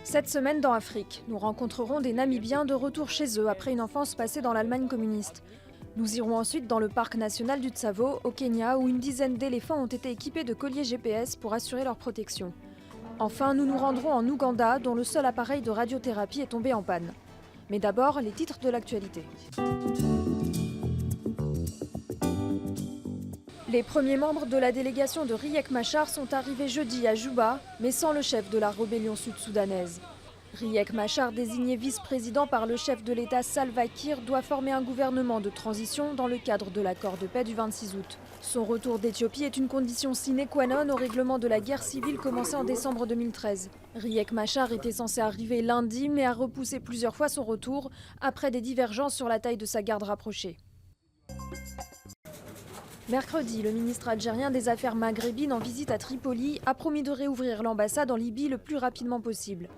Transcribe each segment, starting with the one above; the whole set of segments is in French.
Cette semaine dans Afrique, nous rencontrerons des Namibiens de retour chez eux après une enfance passée dans l'Allemagne communiste. Nous irons ensuite dans le parc national du Tsavo, au Kenya, où une dizaine d'éléphants ont été équipés de colliers GPS pour assurer leur protection. Enfin, nous nous rendrons en Ouganda, dont le seul appareil de radiothérapie est tombé en panne. Mais d'abord, les titres de l'actualité. Les premiers membres de la délégation de Riek Machar sont arrivés jeudi à Juba, mais sans le chef de la rébellion sud-soudanaise. Riek Machar, désigné vice-président par le chef de l'État Salva Kiir, doit former un gouvernement de transition dans le cadre de l'accord de paix du 26 août. Son retour d'Éthiopie est une condition sine qua non au règlement de la guerre civile commencée en décembre 2013. Riek Machar était censé arriver lundi, mais a repoussé plusieurs fois son retour après des divergences sur la taille de sa garde rapprochée. Mercredi, le ministre algérien des Affaires maghrébines en visite à Tripoli a promis de réouvrir l'ambassade en Libye le plus rapidement possible.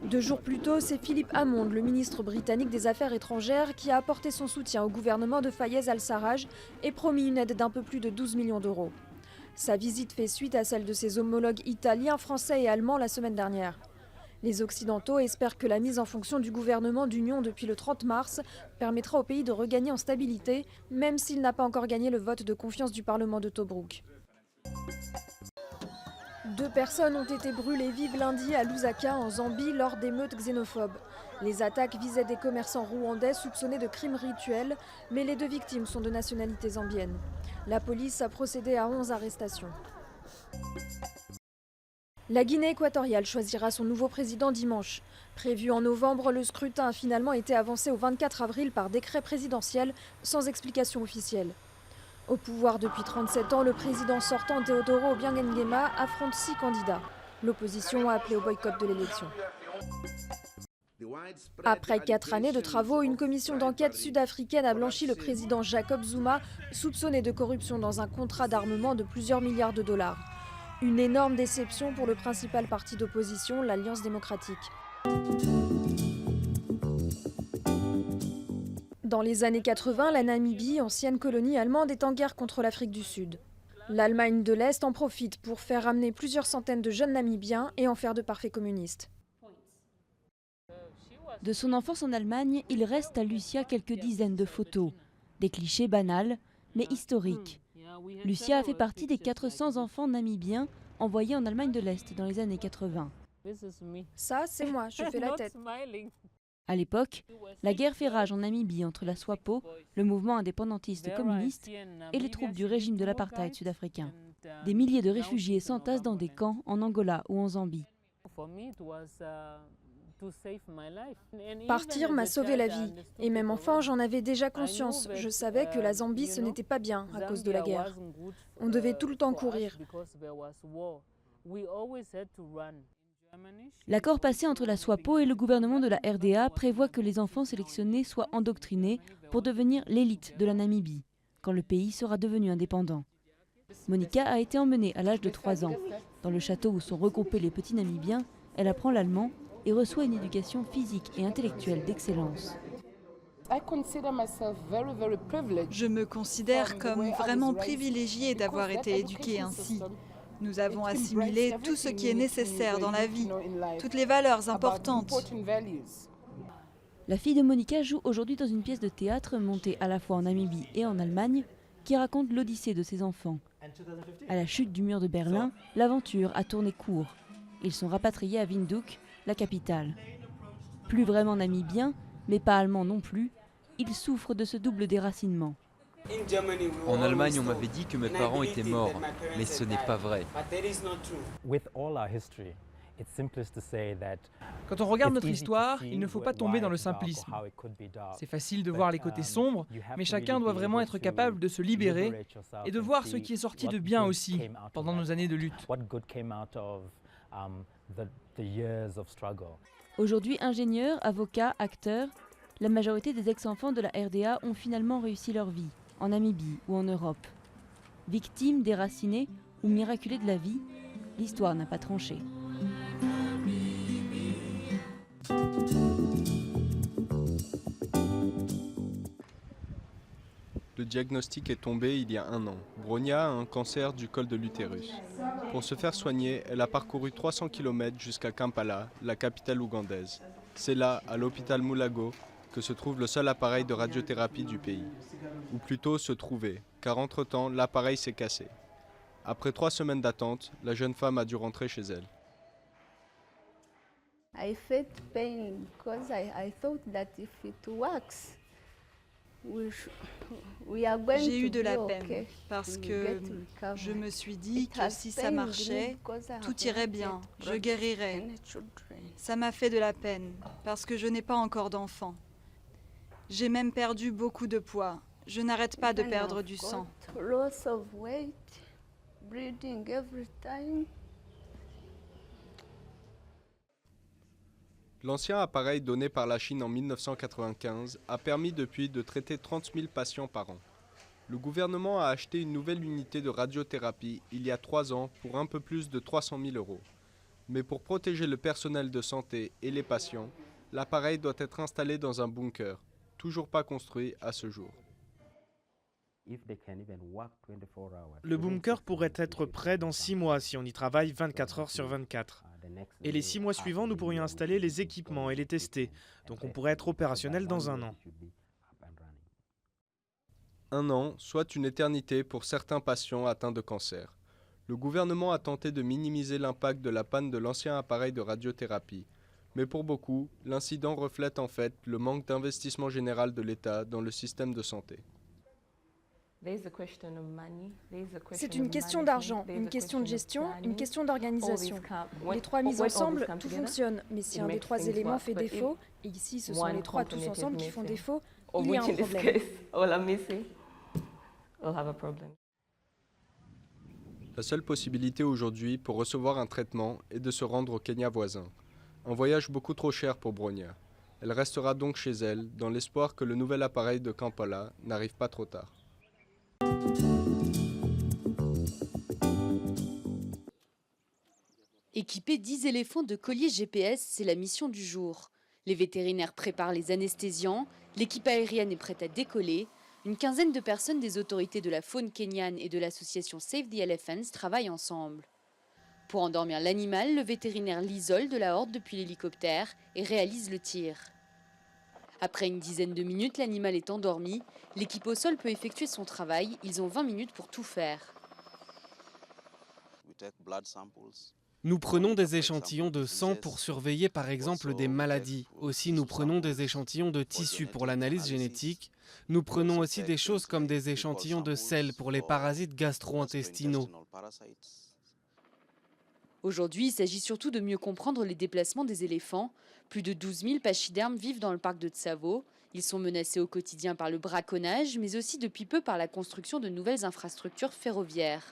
2 jours plus tôt, c'est Philippe Hammond, le ministre britannique des Affaires étrangères, qui a apporté son soutien au gouvernement de Fayez al-Sarraj et promis une aide d'un peu plus de 12 millions d'euros. Sa visite fait suite à celle de ses homologues italiens, français et allemands la semaine dernière. Les Occidentaux espèrent que la mise en fonction du gouvernement d'union depuis le 30 mars permettra au pays de regagner en stabilité, même s'il n'a pas encore gagné le vote de confiance du Parlement de Tobrouk. 2 personnes ont été brûlées vives lundi à Lusaka, en Zambie, lors d'émeutes xénophobes. Les attaques visaient des commerçants rwandais soupçonnés de crimes rituels, mais les 2 victimes sont de nationalité zambienne. La police a procédé à 11 arrestations. La Guinée équatoriale choisira son nouveau président dimanche. Prévu en novembre, le scrutin a finalement été avancé au 24 avril par décret présidentiel, sans explication officielle. Au pouvoir depuis 37 ans, le président sortant Teodoro Obiang Nguema affronte 6 candidats. L'opposition a appelé au boycott de l'élection. Après 4 années de travaux, une commission d'enquête sud-africaine a blanchi le président Jacob Zuma, soupçonné de corruption dans un contrat d'armement de plusieurs milliards de dollars. Une énorme déception pour le principal parti d'opposition, l'Alliance démocratique. Dans les années 80, la Namibie, ancienne colonie allemande, est en guerre contre l'Afrique du Sud. L'Allemagne de l'Est en profite pour faire ramener plusieurs centaines de jeunes Namibiens et en faire de parfaits communistes. De son enfance en Allemagne, il reste à Lucia quelques dizaines de photos. Des clichés banals, mais historiques. Lucia a fait partie des 400 enfants namibiens envoyés en Allemagne de l'Est dans les années 80. Ça, c'est moi, je fais la tête. À l'époque, la guerre fait rage en Namibie entre la SWAPO, le mouvement indépendantiste communiste, et les troupes du régime de l'apartheid sud-africain. Des milliers de réfugiés s'entassent dans des camps en Angola ou en Zambie. Partir m'a sauvé la vie. Et même enfant, j'en avais déjà conscience. Je savais que la Zambie, ce n'était pas bien à cause de la guerre. On devait tout le temps courir. L'accord passé entre la SWAPO et le gouvernement de la RDA prévoit que les enfants sélectionnés soient endoctrinés pour devenir l'élite de la Namibie, quand le pays sera devenu indépendant. Monica a été emmenée à l'âge de 3 ans. Dans le château où sont regroupés les petits Namibiens, elle apprend l'allemand et reçoit une éducation physique et intellectuelle d'excellence. Je me considère comme vraiment privilégiée d'avoir été éduquée ainsi. Nous avons assimilé tout ce qui est nécessaire dans la vie, toutes les valeurs importantes. La fille de Monica joue aujourd'hui dans une pièce de théâtre montée à la fois en Namibie et en Allemagne qui raconte l'odyssée de ses enfants. À la chute du mur de Berlin, l'aventure a tourné court. Ils sont rapatriés à Windhoek, la capitale. Plus vraiment namibiens, mais pas allemands non plus, ils souffrent de ce double déracinement. En Allemagne, on m'avait dit que mes parents étaient morts, mais ce n'est pas vrai. Quand on regarde notre histoire, il ne faut pas tomber dans le simplisme. C'est facile de voir les côtés sombres, mais chacun doit vraiment être capable de se libérer et de voir ce qui est sorti de bien aussi pendant nos années de lutte. Aujourd'hui ingénieurs, avocats, acteurs, la majorité des ex-enfants de la RDA ont finalement réussi leur vie, en Namibie ou en Europe. Victimes, déracinés ou miraculés de la vie, l'histoire n'a pas tranché. Le diagnostic est tombé il y a 1 an. Bronya a un cancer du col de l'utérus. Pour se faire soigner, elle a parcouru 300 km jusqu'à Kampala, la capitale ougandaise. C'est là, à l'hôpital Mulago, que se trouve le seul appareil de radiothérapie du pays. Ou plutôt se trouvait, car entre-temps, l'appareil s'est cassé. Après 3 semaines d'attente, la jeune femme a dû rentrer chez elle. I felt pain because I thought that if it works, j'ai eu de la peine parce que je me suis dit que si ça marchait, tout irait bien, je guérirais. Ça m'a fait de la peine parce que je n'ai pas encore d'enfant. J'ai même perdu beaucoup de poids. Je n'arrête pas de perdre du sang. L'ancien appareil donné par la Chine en 1995 a permis depuis de traiter 30 000 patients par an. Le gouvernement a acheté une nouvelle unité de radiothérapie il y a 3 ans pour un peu plus de 300 000 €. Mais pour protéger le personnel de santé et les patients, l'appareil doit être installé dans un bunker, toujours pas construit à ce jour. Le bunker pourrait être prêt dans 6 mois si on y travaille 24 heures sur 24. Et les 6 mois suivants, nous pourrions installer les équipements et les tester. Donc on pourrait être opérationnel dans 1 an. 1 an, soit une éternité pour certains patients atteints de cancer. Le gouvernement a tenté de minimiser l'impact de la panne de l'ancien appareil de radiothérapie. Mais pour beaucoup, l'incident reflète en fait le manque d'investissement général de l'État dans le système de santé. C'est une question d'argent, une question de gestion, une question d'organisation. Les 3 mis ensemble, tout fonctionne. Mais si un des 3 éléments fait défaut, et ici ce sont les 3 tous ensemble qui font défaut, il y a un problème. La seule possibilité aujourd'hui pour recevoir un traitement est de se rendre au Kenya voisin. Un voyage beaucoup trop cher pour Bronya. Elle restera donc chez elle, dans l'espoir que le nouvel appareil de Kampala n'arrive pas trop tard. Équiper 10 éléphants de colliers GPS, c'est la mission du jour. Les vétérinaires préparent les anesthésiants, l'équipe aérienne est prête à décoller. Une quinzaine de personnes des autorités de la faune kenyane et de l'association Save the Elephants travaillent ensemble. Pour endormir l'animal, le vétérinaire l'isole de la horde depuis l'hélicoptère et réalise le tir. Après une dizaine de minutes, l'animal est endormi. L'équipe au sol peut effectuer son travail. Ils ont 20 minutes pour tout faire. Nous prenons des échantillons de sang pour surveiller par exemple des maladies. Aussi, nous prenons des échantillons de tissus pour l'analyse génétique. Nous prenons aussi des choses comme des échantillons de sel pour les parasites gastro-intestinaux. Aujourd'hui, il s'agit surtout de mieux comprendre les déplacements des éléphants. Plus de 12 000 pachydermes vivent dans le parc de Tsavo. Ils sont menacés au quotidien par le braconnage, mais aussi depuis peu par la construction de nouvelles infrastructures ferroviaires.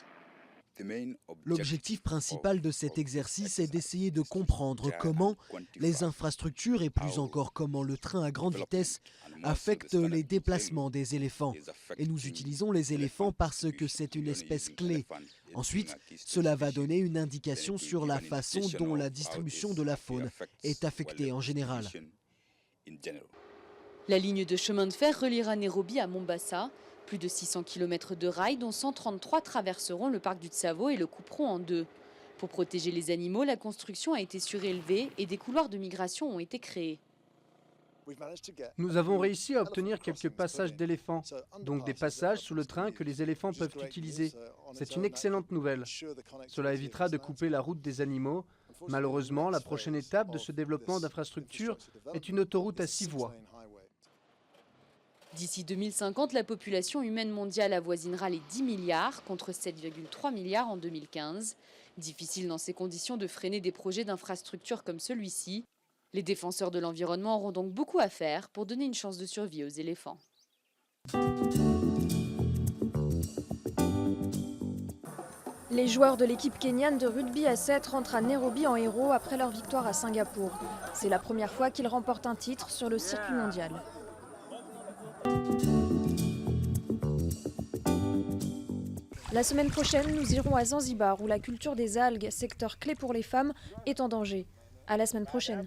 L'objectif principal de cet exercice est d'essayer de comprendre comment les infrastructures et plus encore comment le train à grande vitesse affectent les déplacements des éléphants. Et nous utilisons les éléphants parce que c'est une espèce clé. Ensuite, cela va donner une indication sur la façon dont la distribution de la faune est affectée en général. La ligne de chemin de fer reliera Nairobi à Mombasa. Plus de 600 km de rails, dont 133 traverseront le parc du Tsavo et le couperont en 2. Pour protéger les animaux, la construction a été surélevée et des couloirs de migration ont été créés. Nous avons réussi à obtenir quelques passages d'éléphants, donc des passages sous le train que les éléphants peuvent utiliser. C'est une excellente nouvelle. Cela évitera de couper la route des animaux. Malheureusement, la prochaine étape de ce développement d'infrastructures est une autoroute à 6 voies. D'ici 2050, la population humaine mondiale avoisinera les 10 milliards contre 7,3 milliards en 2015. Difficile dans ces conditions de freiner des projets d'infrastructures comme celui-ci. Les défenseurs de l'environnement auront donc beaucoup à faire pour donner une chance de survie aux éléphants. Les joueurs de l'équipe kenyane de rugby à 7 rentrent à Nairobi en héros après leur victoire à Singapour. C'est la première fois qu'ils remportent un titre sur le circuit mondial. La semaine prochaine, nous irons à Zanzibar où la culture des algues, secteur clé pour les femmes, est en danger. À la semaine prochaine.